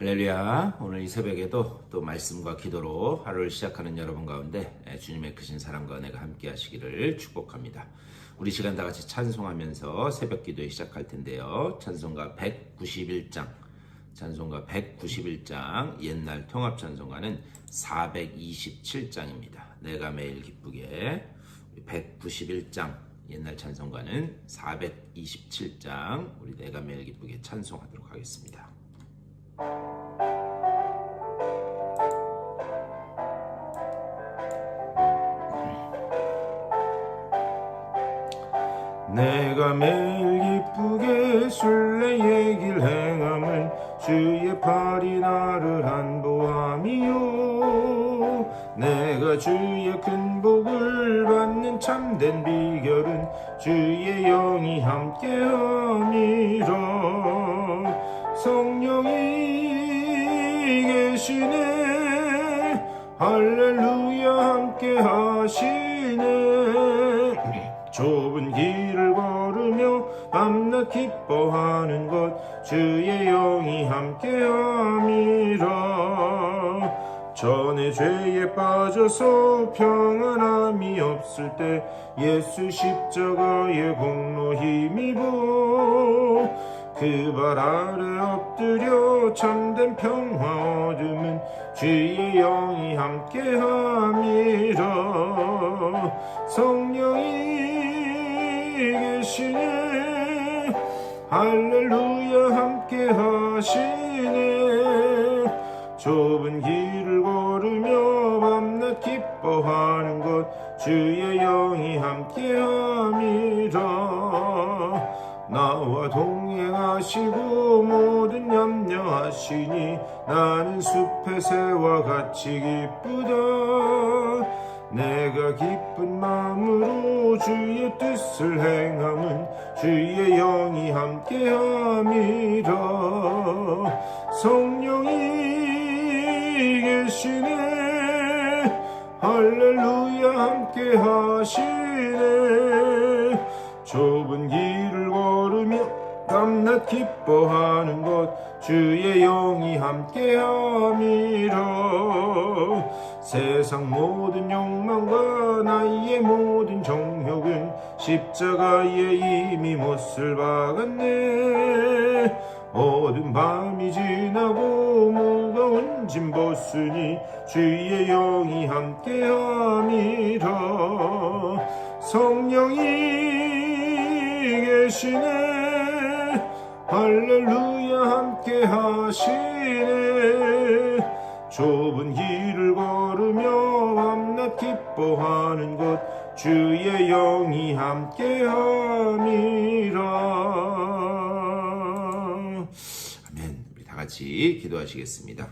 할렐루야. 오늘 이 새벽에도 또 말씀과 기도로 하루를 시작하는 여러분 가운데 주님의 크신 사랑과 은혜가 함께 하시기를 축복합니다. 우리 시간 다 같이 찬송하면서 새벽 기도에 시작할 텐데요. 찬송가 191장, 옛날 통합 찬송가는 427장입니다. 내가 매일 기쁘게. 191장 옛날 찬송가는 427장 우리 내가 매일 기쁘게 찬송하도록 하겠습니다. 내가 매일 기쁘게 순례의 길 행함은 주의 팔이 나를 안보함이요. 내가 주의 큰 복을 받는 참된 비결은 주의 영이 함께함이라. 성령이 계시네, 할렐루야 함께 하시네. 좁은 길을 걸으며 밤낮 기뻐하는 것 주의 영이 함께함이라. 전에 죄에 빠져서 평안함이 없을 때 예수 십자가의 공로 힘입어 그 발 아래 엎드려 참된 평화 얻음은 주의 영이 함께함이라. 성령이 계시네, 할렐루야 함께 하시네. 좁은 길을 걸으며 밤낮 기뻐하는 것 주의 영이 함께함이라. 나와 동행하시고 모든 염려하시니 나는 숲의 새와 같이 기쁘다. 내가 기쁜 마음으로 주의 뜻을 행함은 주의 영이 함께함이라. 성령이 계시네, 할렐루야 함께 하시네. 좁은 길을 걸으며 밤낮 기뻐하는 것 주의 영이 함께함이라. 세상 모든 욕망과 나의 모든 정욕은 십자가에 이미 못을 박았네. 어두운 밤이 지나고 무거운 짐 벗으니 주의 영이 함께함이라. 성령이 계시네, 할렐루야 함께 하시네. 좁은 길을 걸으며 밤낮 기뻐하는 것 주의 영이 함께함이라. 아멘. 우리 다 같이 기도하시겠습니다.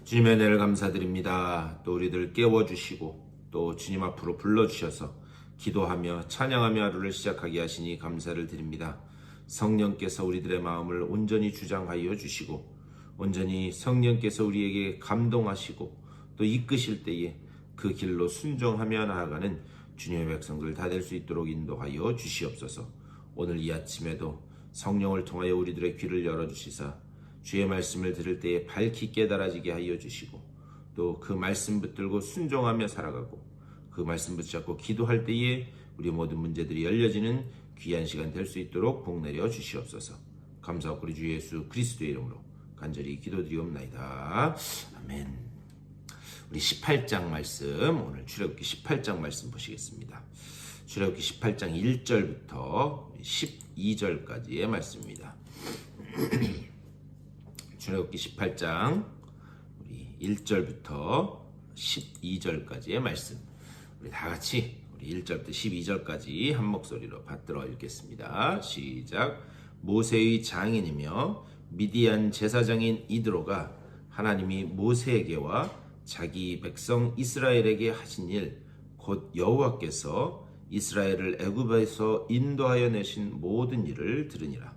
주님의 은혜를 감사드립니다. 또 우리들 깨워주시고 또 주님 앞으로 불러주셔서 기도하며 찬양하며 하루를 시작하게 하시니 감사를 드립니다. 성령께서 우리들의 마음을 온전히 주장하여 주시고 온전히 성령께서 우리에게 감동하시고 또 이끄실 때에 그 길로 순종하며 나아가는 주님의 백성들 다 될 수 있도록 인도하여 주시옵소서. 오늘 이 아침에도 성령을 통하여 우리들의 귀를 열어주시사 주의 말씀을 들을 때에 밝히 깨달아지게 하여 주시고 또 그 말씀 붙들고 순종하며 살아가고 그 말씀 붙잡고 기도할 때에 우리 모든 문제들이 열려지는 귀한 시간 될 수 있도록 복 내려 주시옵소서. 감사하고 우리 주 예수 그리스도의 이름으로 간절히 기도드리옵나이다. 아멘. 우리 18장 말씀, 오늘 출애굽기 18장 말씀 보시겠습니다. 출애굽기 18장 1절부터 12절까지의 말씀입니다. 출애굽기 18장 우리 1절부터 12절까지의 말씀. 우리 다 같이 우리 1절부터 12절까지 한 목소리로 받들어 읽겠습니다. 시작. 모세의 장인이며 미디안 제사장인 이드로가 하나님이 모세에게와 자기 백성 이스라엘에게 하신 일 곧 여호와께서 이스라엘을 애굽에서 인도하여 내신 모든 일을 들으니라.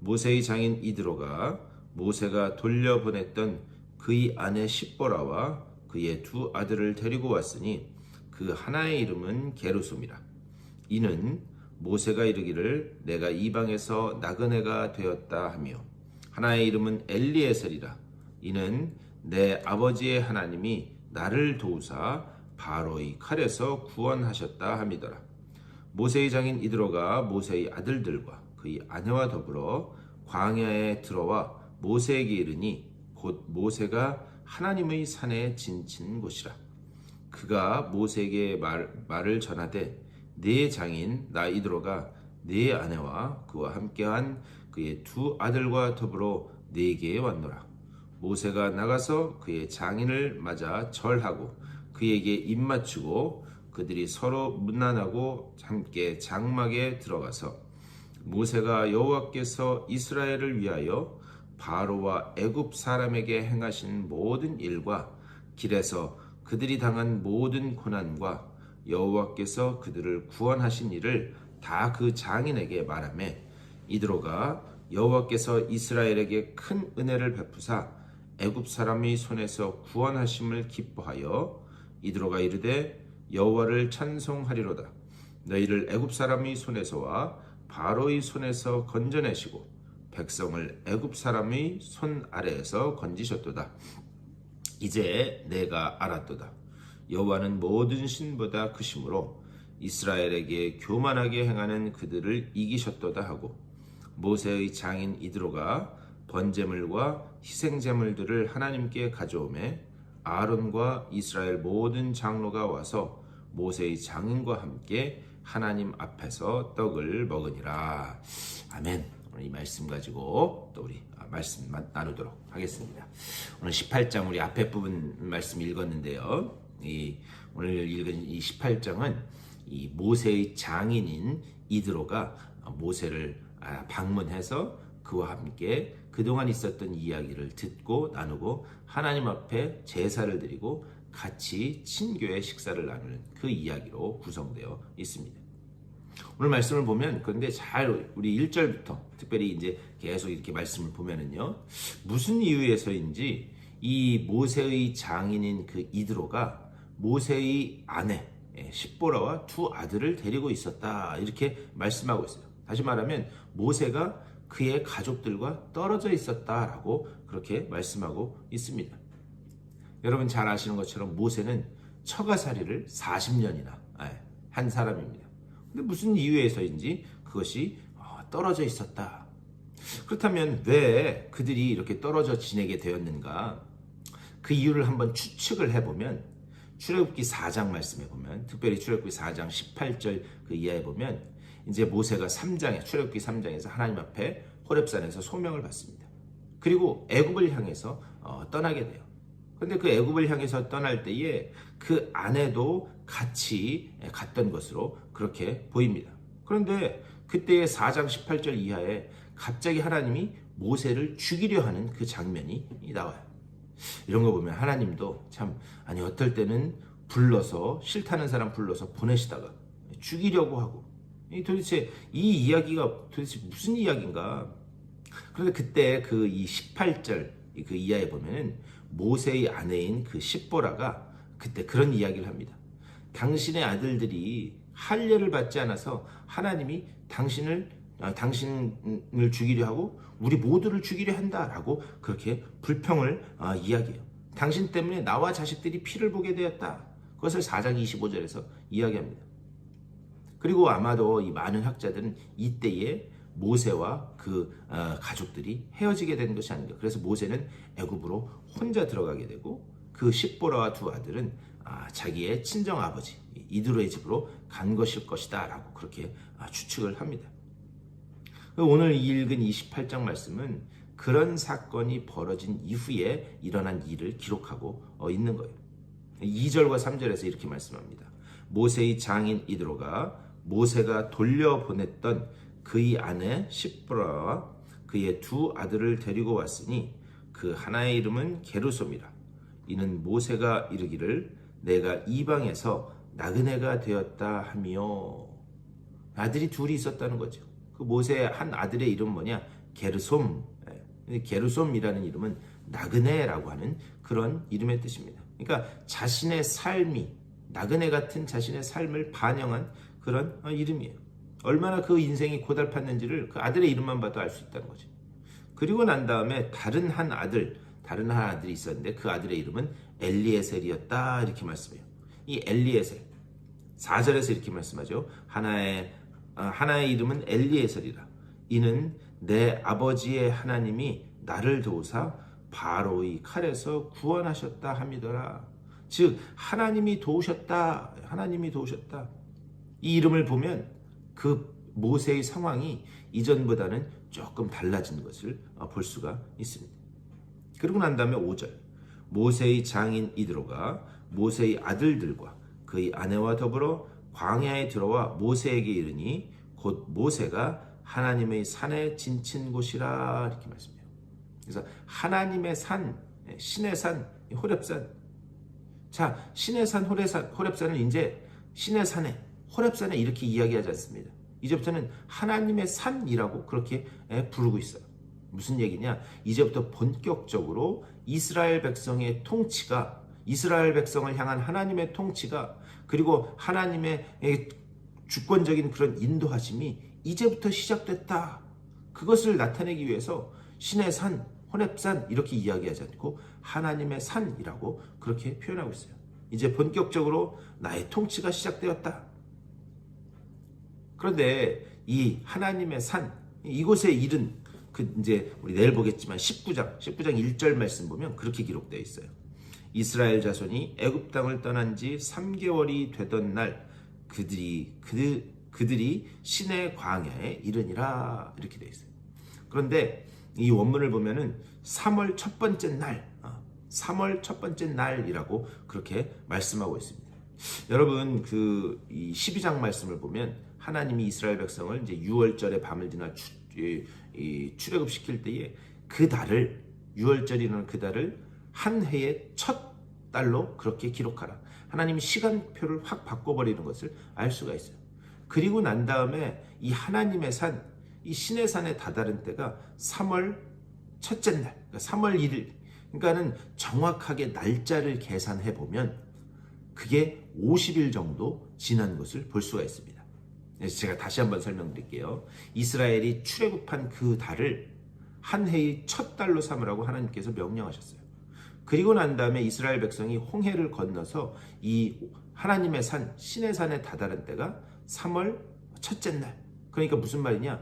모세의 장인 이드로가 모세가 돌려보냈던 그의 아내 십보라와 그의 두 아들을 데리고 왔으니 그 하나의 이름은 게르솜이라. 이는 모세가 이르기를 내가 이방에서 나그네가 되었다 하며 하나의 이름은 엘리에셀이라. 이는 내 아버지의 하나님이 나를 도우사 바로의 칼에서 구원하셨다 함이더라. 모세의 장인 이드로가 모세의 아들들과 그의 아내와 더불어 광야에 들어와 모세에게 이르니 곧 모세가 하나님의 산에 진친 곳이라. 그가 모세에게 말을 전하되 네 장인 나 이드로가 네 아내와 그와 함께한 그의 두 아들과 더불어 네게에 왔노라. 모세가 나가서 그의 장인을 맞아 절하고 그에게 입맞추고 그들이 서로 문난하고 함께 장막에 들어가서 모세가 여호와께서 이스라엘을 위하여 바로와 애굽 사람에게 행하신 모든 일과 길에서 그들이 당한 모든 고난과 여호와께서 그들을 구원하신 일을 다 그 장인에게 말하매 이드로가 여호와께서 이스라엘에게 큰 은혜를 베푸사 애굽 사람의 손에서 구원하심을 기뻐하여 이드로가 이르되 여호와를 찬송하리로다. 너희를 애굽 사람의 손에서와 바로의 손에서 건져내시고 백성을 애굽 사람의 손 아래에서 건지셨도다. 이제 내가 알았도다. 여호와는 모든 신보다 크심으로 이스라엘에게 교만하게 행하는 그들을 이기셨도다 하고 모세의 장인 이드로가 번제물과 희생제물들을 하나님께 가져오매 아론과 이스라엘 모든 장로가 와서 모세의 장인과 함께 하나님 앞에서 떡을 먹으니라. 아멘. 오늘 이 말씀 가지고 또 우리 말씀 나누도록 하겠습니다. 오늘 18장 우리 앞에 부분 말씀 읽었는데요. 오늘 읽은 이 18장은 이 모세의 장인인 이드로가 모세를 방문해서 그와 함께 그동안 있었던 이야기를 듣고 나누고 하나님 앞에 제사를 드리고 같이 친교의 식사를 나누는 그 이야기로 구성되어 있습니다. 오늘 말씀을 보면 그런데 잘 우리 1절부터 특별히 이제 계속 이렇게 말씀을 보면은요. 무슨 이유에서인지 이 모세의 장인인 그 이드로가 모세의 아내 십보라와 두 아들을 데리고 있었다. 이렇게 말씀하고 있어요. 다시 말하면 모세가 그의 가족들과 떨어져 있었다라고 그렇게 말씀하고 있습니다. 여러분 잘 아시는 것처럼 모세는 처가살이를 40년이나 한 사람입니다. 근데 무슨 이유에서인지 그것이 떨어져 있었다. 그렇다면 왜 그들이 이렇게 떨어져 지내게 되었는가? 그 이유를 한번 추측을 해보면 출애굽기 4장 말씀에 보면 특별히 출애굽기 4장 18절 그 이하에 보면 이제 모세가 출애굽기 3장에서 하나님 앞에 호렙산에서 소명을 받습니다. 그리고 애굽을 향해서 떠나게 돼요. 그런데 그 애굽을 향해서 떠날 때에 그 아내도 같이 갔던 것으로 그렇게 보입니다. 그런데 그때의 4장 18절 이하에 갑자기 하나님이 모세를 죽이려 하는 그 장면이 나와요. 이런 거 보면 하나님도 참 어떨 때는 불러서 싫다는 사람 불러서 보내시다가 죽이려고 하고 도대체 이 이야기가 도대체 무슨 이야기인가? 그런데 그때 그 이 18절 그 이하에 보면은 모세의 아내인 그 십보라가 그때 그런 이야기를 합니다. 당신의 아들들이 할례를 받지 않아서 하나님이 당신을 죽이려 하고 우리 모두를 죽이려 한다라고 그렇게 불평을 이야기해요. 당신 때문에 나와 자식들이 피를 보게 되었다. 그것을 4장 25절에서 이야기합니다. 그리고 아마도 이 많은 학자들은 이때에 모세와 그 가족들이 헤어지게 된 것이 아닌가. 그래서 모세는 애굽으로 혼자 들어가게 되고 그 십보라와 두 아들은 자기의 친정 아버지 이드로의 집으로 간 것일 것이다 라고 그렇게 추측을 합니다. 오늘 읽은 28장 말씀은 그런 사건이 벌어진 이후에 일어난 일을 기록하고 있는 거예요. 2절과 3절에서 이렇게 말씀합니다. 모세의 장인 이드로가 모세가 돌려보냈던 그의 아내 십보라와 그의 두 아들을 데리고 왔으니 그 하나의 이름은 게르솜이라. 이는 모세가 이르기를 내가 이방에서 나그네가 되었다 하며 아들이 둘이 있었다는 거죠. 그 모세의 한 아들의 이름 뭐냐? 게르솜. 게르솜이라는 이름은 나그네라고 하는 그런 이름의 뜻입니다. 그러니까 자신의 삶이 나그네 같은 자신의 삶을 반영한 그런 이름이에요. 얼마나 그 인생이 고달팠는지를 그 아들의 이름만 봐도 알 수 있다는 거죠. 그리고 난 다음에 다른 한 아들이 있었는데 그 아들의 이름은 엘리에셀이었다 이렇게 말씀해요. 이 엘리에셀 4절에서 이렇게 말씀하죠. 하나의 이름은 엘리에셀이라. 이는 내 아버지의 하나님이 나를 도우사 바로의 칼에서 구원하셨다 함이더라. 즉 하나님이 도우셨다. 이 이름을 보면 그 모세의 상황이 이전보다는 조금 달라진 것을 볼 수가 있습니다. 그리고 난 다음에 5절 모세의 장인 이드로가 모세의 아들들과 그의 아내와 더불어 광야에 들어와 모세에게 이르니 곧 모세가 하나님의 산에 진친 곳이라 이렇게 말씀해요. 그래서 하나님의 산, 신의 산, 호렙산. 자, 신의 산, 호렙산을 이제 신의 산에, 호렙산에 이렇게 이야기하지 않습니다. 이제부터는 하나님의 산이라고 그렇게 부르고 있어요. 무슨 얘기냐? 이제부터 본격적으로 이스라엘 백성의 통치가, 이스라엘 백성을 향한 하나님의 통치가, 그리고 하나님의 주권적인 그런 인도하심이 이제부터 시작됐다. 그것을 나타내기 위해서 신의 산, 호렙산 이렇게 이야기하지 않고 하나님의 산이라고 그렇게 표현하고 있어요. 이제 본격적으로 나의 통치가 시작되었다. 그런데 이 하나님의 산, 이곳에 이른 이제 우리 내일 보겠지만 19장 1절 말씀 보면 그렇게 기록되어 있어요. 이스라엘 자손이 애굽 땅을 떠난 지 3개월이 되던 날 그들이 시내 광야에 이르니라 이렇게 되어 있어요. 그런데 이 원문을 보면은 3월 첫 번째 날이라고 그렇게 말씀하고 있습니다. 여러분 이 12장 말씀을 보면 하나님이 이스라엘 백성을 이제 6월절에 밤을 지나 출애굽 시킬 때에 그 달을 6월절이라는 그 달을 한 해의 첫 달로 그렇게 기록하라. 하나님이 시간표를 확 바꿔버리는 것을 알 수가 있어요. 그리고 난 다음에 이 하나님의 산, 이 신의 산에 다다른 때가 3월 첫째 날, 그러니까 3월 1일. 그러니까는 정확하게 날짜를 계산해 보면 그게 50일 정도 지난 것을 볼 수가 있습니다. 그래서 제가 다시 한번 설명드릴게요. 이스라엘이 출애굽한 그 달을 한 해의 첫 달로 삼으라고 하나님께서 명령하셨어요. 그리고 난 다음에 이스라엘 백성이 홍해를 건너서 이 하나님의 산, 신의 산에 다다른 때가 3월 첫째 날. 그러니까 무슨 말이냐?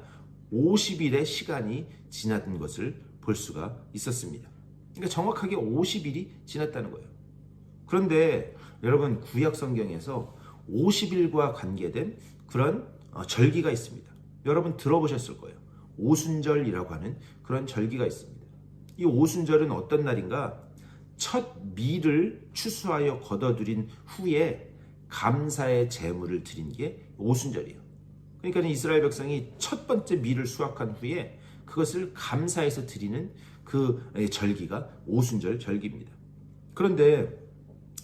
50일의 시간이 지난 것을 볼 수가 있었습니다. 그러니까 정확하게 50일이 지났다는 거예요. 그런데 여러분 구약 성경에서 50일과 관계된 그런 절기가 있습니다. 여러분 들어보셨을 거예요. 오순절이라고 하는 그런 절기가 있습니다. 이 오순절은 어떤 날인가? 첫 밀을 추수하여 걷어들인 후에 감사의 제물을 드린 게 오순절이에요. 그러니까 이스라엘 백성이 첫 번째 밀을 수확한 후에 그것을 감사해서 드리는 그 절기가 오순절 절기입니다. 그런데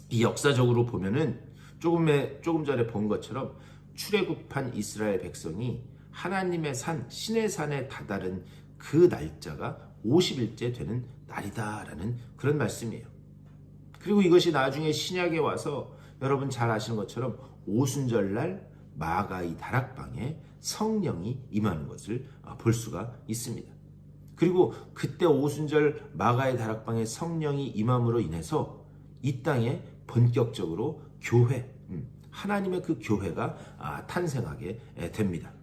이 역사적으로 보면은 조금 전에 본 것처럼 출애굽한 이스라엘 백성이 하나님의 산, 신의 산에 다다른 그 날짜가 50일째 되는 날이다라는 그런 말씀이에요. 그리고 이것이 나중에 신약에 와서 여러분 잘 아시는 것처럼 오순절날 마가의 다락방에 성령이 임하는 것을 볼 수가 있습니다. 그리고 그때 오순절 마가의 다락방에 성령이 임함으로 인해서 이 땅에 본격적으로 교회, 하나님의 그 교회가 탄생하게 됩니다.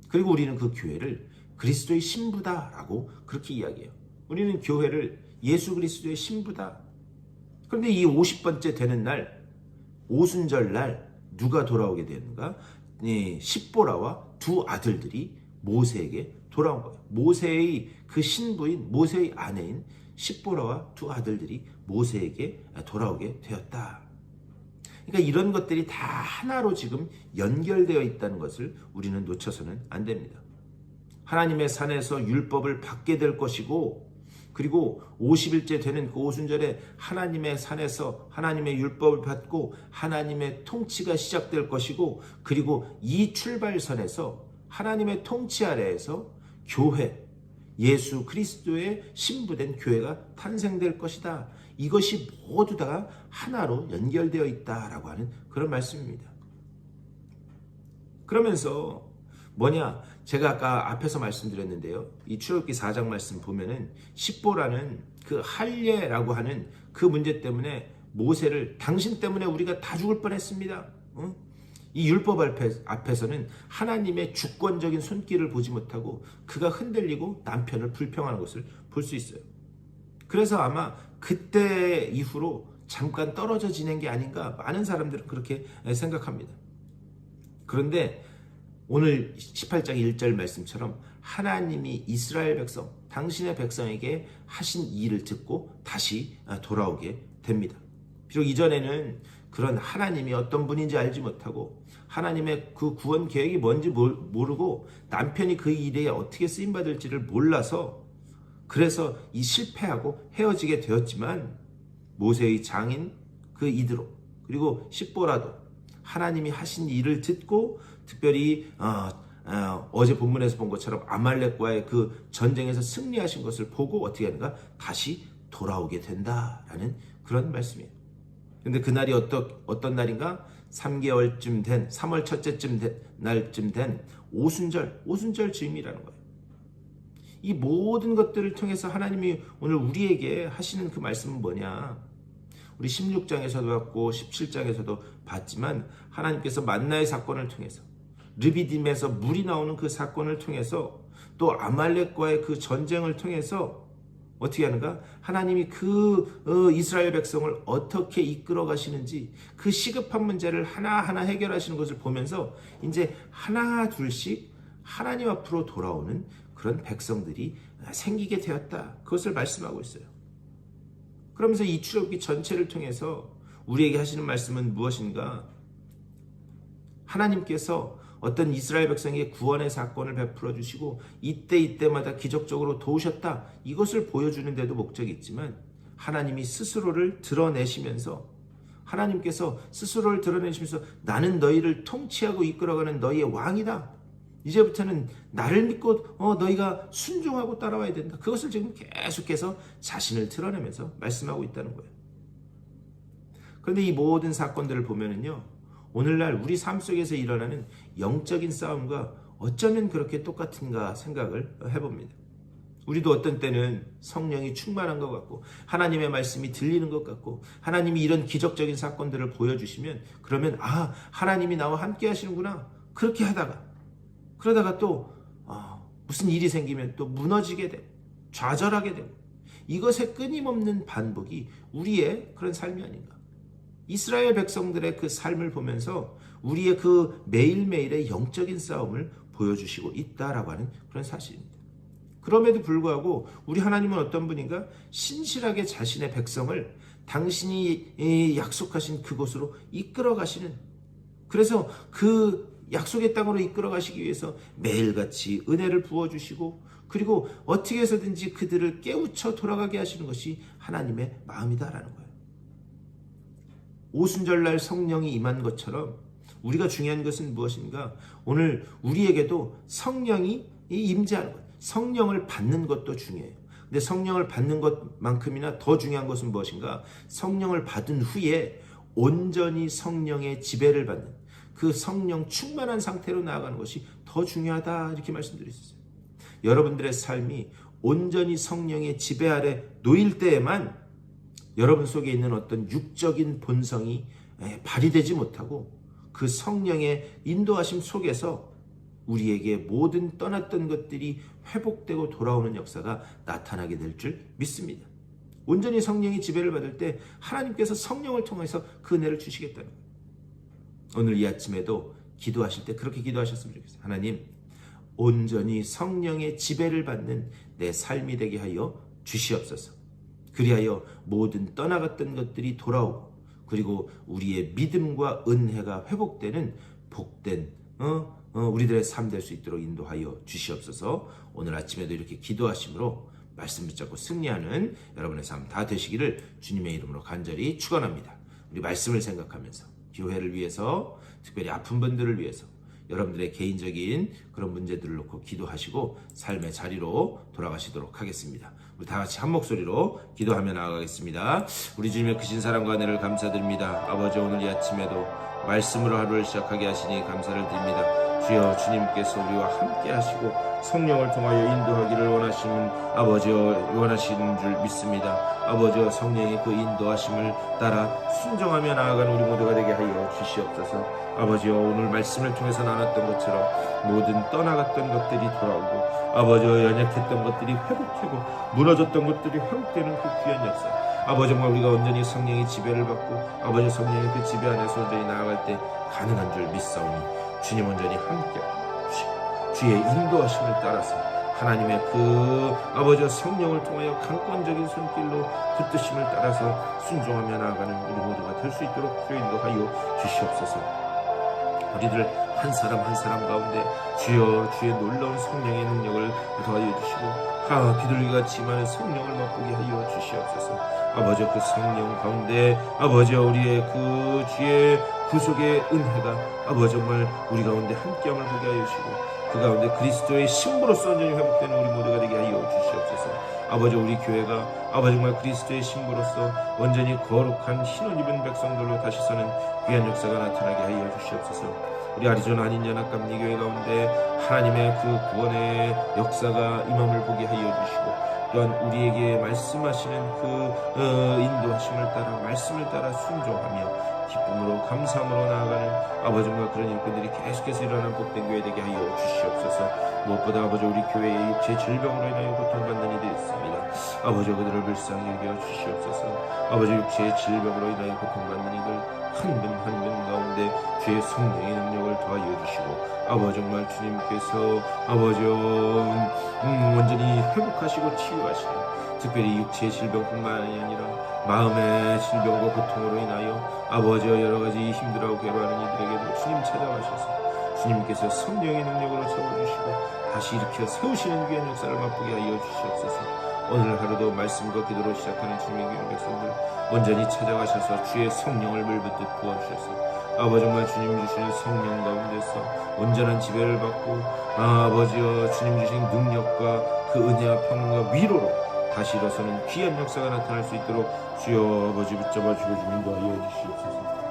그리고 우리는 그 교회를 그리스도의 신부다라고 그렇게 이야기해요. 우리는 교회를 예수 그리스도의 신부다. 그런데 이 50번째 되는 날, 오순절 날 누가 돌아오게 되는가? 십보라와 두 아들들이 모세에게 돌아온 거예요. 모세의 그 신부인, 모세의 아내인 십보라와 두 아들들이 모세에게 돌아오게 되었다. 그러니까 이런 것들이 다 하나로 지금 연결되어 있다는 것을 우리는 놓쳐서는 안 됩니다. 하나님의 산에서 율법을 받게 될 것이고, 그리고 50일째 되는 그 오순절에 하나님의 산에서 하나님의 율법을 받고 하나님의 통치가 시작될 것이고, 그리고 이 출발선에서 하나님의 통치 아래에서 교회, 예수 그리스도의 신부된 교회가 탄생될 것이다. 이것이 모두 다 하나로 연결되어 있다라고 하는 그런 말씀입니다. 그러면서 뭐냐? 제가 아까 앞에서 말씀드렸는데요. 이 출애굽기 4장 말씀 보면은 십보라는 그 할례라고 하는 그 문제 때문에 모세를 당신 때문에 우리가 다 죽을 뻔했습니다. 이 율법 앞에서는 하나님의 주권적인 손길을 보지 못하고 그가 흔들리고 남편을 불평하는 것을 볼 수 있어요. 그래서 아마 그때 이후로 잠깐 떨어져 지낸 게 아닌가 많은 사람들은 그렇게 생각합니다. 그런데 오늘 18장 1절 말씀처럼 하나님이 이스라엘 백성, 당신의 백성에게 하신 일을 듣고 다시 돌아오게 됩니다. 비록 이전에는 그런 하나님이 어떤 분인지 알지 못하고 하나님의 그 구원 계획이 뭔지 모르고 남편이 그 일에 어떻게 쓰임받을지를 몰라서 그래서 이 실패하고 헤어지게 되었지만 모세의 장인 그 이드로 그리고 십보라도 하나님이 하신 일을 듣고 특별히 어제 본문에서 본 것처럼 아말렉과의 그 전쟁에서 승리하신 것을 보고 어떻게 하는가? 다시 돌아오게 된다라는 그런 말씀이에요. 근데 그날이 어떤 날인가? 3개월쯤 된 3월 첫째쯤 날쯤 된 오순절 즈음이라는 거예요. 이 모든 것들을 통해서 하나님이 오늘 우리에게 하시는 그 말씀은 뭐냐? 우리 16장에서도 봤고 17장에서도 봤지만 하나님께서 만나의 사건을 통해서 르비딤에서 물이 나오는 그 사건을 통해서 또 아말렉과의 그 전쟁을 통해서 어떻게 하는가? 하나님이 그 이스라엘 백성을 어떻게 이끌어 가시는지 그 시급한 문제를 하나하나 해결하시는 것을 보면서 이제 하나 둘씩 하나님 앞으로 돌아오는 그런 백성들이 생기게 되었다. 그것을 말씀하고 있어요. 그러면서 이 출애굽기 전체를 통해서 우리에게 하시는 말씀은 무엇인가? 하나님께서 어떤 이스라엘 백성에게 구원의 사건을 베풀어 주시고 이때마다 기적적으로 도우셨다. 이것을 보여주는 데도 목적이 있지만 하나님이 스스로를 드러내시면서 하나님께서 스스로를 드러내시면서 나는 너희를 통치하고 이끌어가는 너희의 왕이다. 이제부터는 나를 믿고 너희가 순종하고 따라와야 된다. 그것을 지금 계속해서 자신을 드러내면서 말씀하고 있다는 거예요. 그런데 이 모든 사건들을 보면은요. 오늘날 우리 삶 속에서 일어나는 영적인 싸움과 어쩌면 그렇게 똑같은가 생각을 해봅니다. 우리도 어떤 때는 성령이 충만한 것 같고 하나님의 말씀이 들리는 것 같고 하나님이 이런 기적적인 사건들을 보여주시면 그러면 하나님이 나와 함께 하시는구나. 그렇게 하다가 그러다가 또 무슨 일이 생기면 또 무너지게 되고 좌절하게 되고 이것의 끊임없는 반복이 우리의 그런 삶이 아닌가. 이스라엘 백성들의 그 삶을 보면서 우리의 그 매일매일의 영적인 싸움을 보여주시고 있다라고 하는 그런 사실입니다. 그럼에도 불구하고 우리 하나님은 어떤 분인가? 신실하게 자신의 백성을 당신이 약속하신 그곳으로 이끌어 가시는, 그래서 그 약속의 땅으로 이끌어 가시기 위해서 매일같이 은혜를 부어주시고 그리고 어떻게 해서든지 그들을 깨우쳐 돌아가게 하시는 것이 하나님의 마음이다라는 거예요. 오순절날 성령이 임한 것처럼 우리가 중요한 것은 무엇인가? 오늘 우리에게도 성령이 임재하는 거예요. 성령을 받는 것도 중요해요. 근데 성령을 받는 것만큼이나 더 중요한 것은 무엇인가? 성령을 받은 후에 온전히 성령의 지배를 받는 그 성령 충만한 상태로 나아가는 것이 더 중요하다 이렇게 말씀드렸어요. 여러분들의 삶이 온전히 성령의 지배 아래 놓일 때에만 여러분 속에 있는 어떤 육적인 본성이 발휘되지 못하고 그 성령의 인도하심 속에서 우리에게 모든 떠났던 것들이 회복되고 돌아오는 역사가 나타나게 될 줄 믿습니다. 온전히 성령이 지배를 받을 때 하나님께서 성령을 통해서 그 은혜를 주시겠다는 거예요. 오늘 이 아침에도 기도하실 때 그렇게 기도하셨으면 좋겠어요. 하나님, 온전히 성령의 지배를 받는 내 삶이 되게 하여 주시옵소서. 그리하여 모든 떠나갔던 것들이 돌아오고 그리고 우리의 믿음과 은혜가 회복되는 복된 우리들의 삶 될 수 있도록 인도하여 주시옵소서. 오늘 아침에도 이렇게 기도하심으로 말씀 붙잡고 승리하는 여러분의 삶 다 되시기를 주님의 이름으로 간절히 축원합니다. 우리 말씀을 생각하면서 교회를 위해서 특별히 아픈 분들을 위해서 여러분들의 개인적인 그런 문제들을 놓고 기도하시고 삶의 자리로 돌아가시도록 하겠습니다. 우리 다 같이 한 목소리로 기도하며 나아가겠습니다. 우리 주님의 크신 사랑과 은혜를 감사드립니다. 아버지, 오늘 이 아침에도 말씀으로 하루를 시작하게 하시니 감사를 드립니다. 주여 주님께서 우리와 함께 하시고 성령을 통하여 인도하기를 원하시는 줄 믿습니다. 아버지여 성령의 그 인도하심을 따라 순종하며 나아가는 우리 모두가 되게 하여 주시옵소서. 아버지여 오늘 말씀을 통해서 나눴던 것처럼 모든 떠나갔던 것들이 돌아오고 아버지여 연약했던 것들이 회복되고 무너졌던 것들이 회복되는 그 귀한 역사, 아버지 정말 우리가 온전히 성령의 지배를 받고 아버지 성령의 그 지배 안에서 온전히 나아갈 때 가능한 줄 믿사오니 주님 온전히 함께 하시고 주의 인도하심을 따라서 하나님의 그 아버지 성령을 통하여 강권적인 손길로 그 뜻임을 따라서 순종하며 나아가는 우리 모두가 될 수 있도록 주여 인도하여 주시옵소서. 우리들 한 사람 한 사람 가운데 주여 주의 놀라운 성령의 능력을 더하여 주시고 비둘기같이 많은 성령을 맛보게 하여 주시옵소서. 아버지 그 성령 가운데 아버지 우리의 그 주의 구속의 은혜가 아버지 정말 우리 가운데 함께함을 보게 하여 주시고 그 가운데 그리스도의 신부로서 온전히 회복되는 우리 모두가 되게 하여 주시옵소서. 아버지 우리 교회가 아버지 정말 그리스도의 신부로서 온전히 거룩한 흰옷 입은 백성들로 다시 서는 귀한 역사가 나타나게 하여 주시옵소서. 우리 아리조나 한인 연합감리 교회 가운데 하나님의 그 구원의 역사가 임함을 보게 하여 주시고 또한 우리에게 말씀하시는 그 인도하심을 따라 말씀을 따라 순종하며 기쁨으로 감사함으로 나아가는 아버지 정말 그런 일꾼들이 계속해서 일어나는 복된 교회 되게 하여 주시옵소서. 무엇보다 아버지 우리 교회의 육체 질병으로 인하여 고통받는 이들이 있습니다. 아버지 그들을 불쌍히 여겨 주시옵소서. 아버지 육체의 질병으로 인하여 고통받는 이들 한 분 한 분 가운데 주의 성령의 능력을 더하여 주시고 아버지 정말 주님께서 아버지 온전히 회복하시고 치유하시는 특별히 육체의 질병뿐만이 아니라 마음의 질병과 고통으로 인하여 아버지 여러가지 힘들어하고 괴로워하는 이들에게도 주님 찾아가셔서 주님께서 성령의 능력으로 채워주시고 다시 일으켜 세우시는 귀한 역사를 맛보게 하여 주시옵소서. 오늘 하루도 말씀과 기도로 시작하는 주님의 귀한 백성들 온전히 찾아가셔서 주의 성령을 물붓듯 부어주셔서 아버지 정말 주님 주시는 성령 가운데서 온전한 지배를 받고 아버지여 주님 주신 능력과 그 은혜와 평안과 위로로 다시 일어서는 귀한 역사가 나타날 수 있도록 주여 아버지 붙잡아 주시고 주님도 하여 주시옵소서.